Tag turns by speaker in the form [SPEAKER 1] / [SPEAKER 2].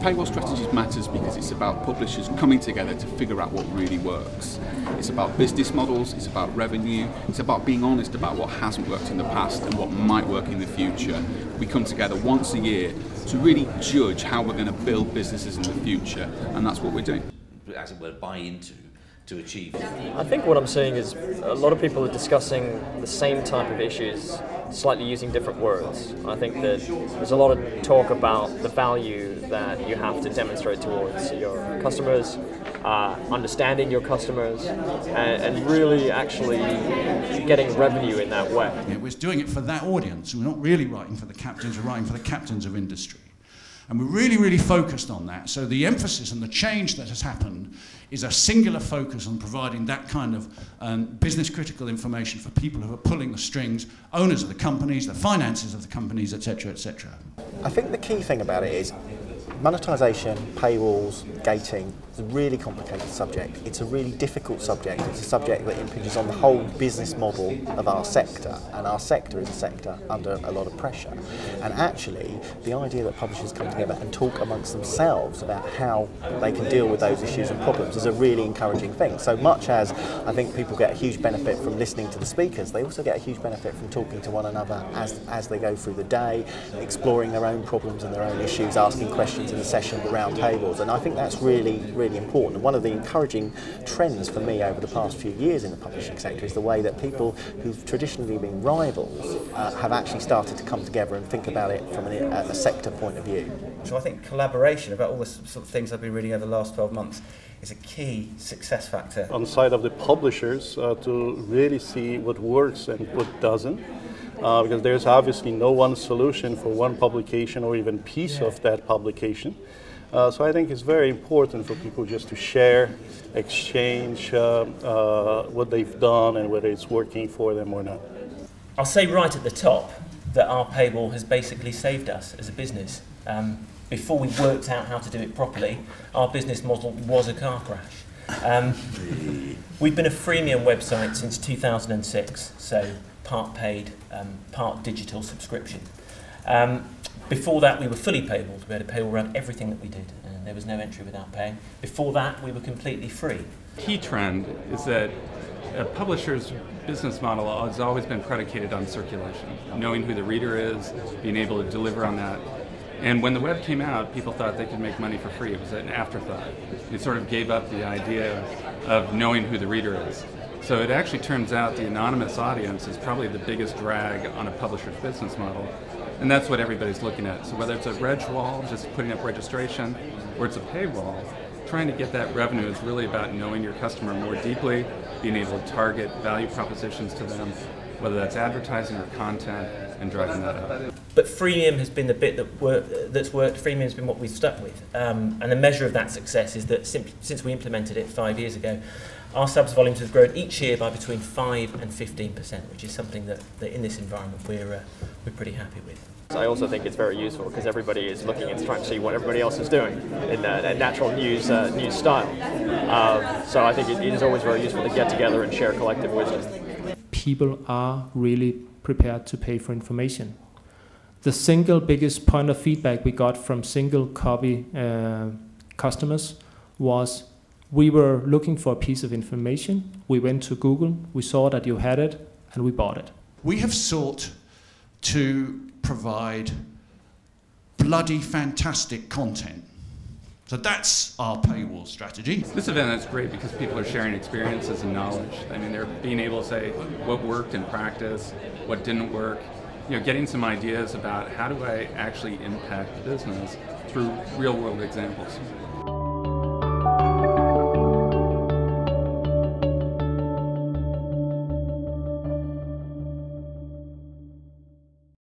[SPEAKER 1] paywall strategies matters because it's about publishers coming together to figure out what really works. It's about business models, it's about revenue, it's about being honest about what hasn't worked in the past and what might work in the future. We come together once a year to really judge how we're going to build businesses in the future, and that's what we're doing.
[SPEAKER 2] As it were, buy into to achieve.
[SPEAKER 3] I think what I'm seeing is a lot of people are discussing the same type of issues, slightly using different words. I think that there's a lot of talk about the value that you have to demonstrate towards your customers, understanding your customers, and really actually getting revenue in that way.
[SPEAKER 4] Yeah, we're doing it for that audience. We're not really writing for the captains, we're writing for the captains of industry. And we're really, really focused on that. So the emphasis and the change that has happened is a singular focus on providing that kind of business-critical information for people who are pulling the strings, owners of the companies, the finances of the companies, etc., etc.
[SPEAKER 5] I think the key thing about it is monetization, paywalls, gating. It's a really complicated subject. It's a really difficult subject. It's a subject that impinges on the whole business model of our sector, and our sector is a sector under a lot of pressure. And actually, the idea that publishers come together and talk amongst themselves about how they can deal with those issues and problems is a really encouraging thing. So much as I think people get a huge benefit from listening to the speakers, they also get a huge benefit from talking to one another as they go through the day, exploring their own problems and their own issues, asking questions in the session around tables, and I think that's really, really important. And one of the encouraging trends for me over the past few years in the publishing sector is the way that people who've traditionally been rivals have actually started to come together and think about it from a sector point of view.
[SPEAKER 6] So I think collaboration about all the sort of things I've been reading over the last 12 months is a key success factor.
[SPEAKER 7] On the side of the publishers to really see what works and what doesn't. Because there's obviously no one solution for one publication or even piece of that publication. So I think it's very important for people just to share, exchange what they've done and whether it's working for them or not.
[SPEAKER 8] I'll say right at the top that our paywall has basically saved us as a business. Before we worked out how to do it properly, our business model was a car crash. We've been a freemium website since 2006, so part paid, part digital subscription. Before that we were fully paywalled. We had a paywall around everything that we did, and there was no entry without paying. Before that we were completely free.
[SPEAKER 9] Key trend is that a publisher's business model has always been predicated on circulation, knowing who the reader is, being able to deliver on that. And when the web came out, people thought they could make money for free. It was an afterthought. It sort of gave up the idea of knowing who the reader is. So it actually turns out the anonymous audience is probably the biggest drag on a publisher's business model. And that's what everybody's looking at. So whether it's a reg wall, just putting up registration, or it's a paywall, trying to get that revenue is really about knowing your customer more deeply, being able to target value propositions to them, whether that's advertising or content, and driving that up.
[SPEAKER 8] But freemium has been the bit that's worked. Freemium has been what we've stuck with. And the measure of that success is that since we implemented it 5 years ago, our subs volumes have grown each year by between 5 and 15%, which is something that in this environment we're pretty happy with.
[SPEAKER 3] I also think it's very useful because everybody is looking and trying to see what everybody else is doing in a natural news style. So I think it is always very useful to get together and share collective wisdom.
[SPEAKER 10] People are really prepared to pay for information. The single biggest point of feedback we got from single copy customers was, we were looking for a piece of information, we went to Google, we saw that you had it, and we bought it.
[SPEAKER 4] We have sought to provide bloody fantastic content. So that's our paywall strategy.
[SPEAKER 9] This event is great because people are sharing experiences and knowledge. I mean, they're being able to say what worked in practice, what didn't work, getting some ideas about how do I actually impact the business through real-world examples.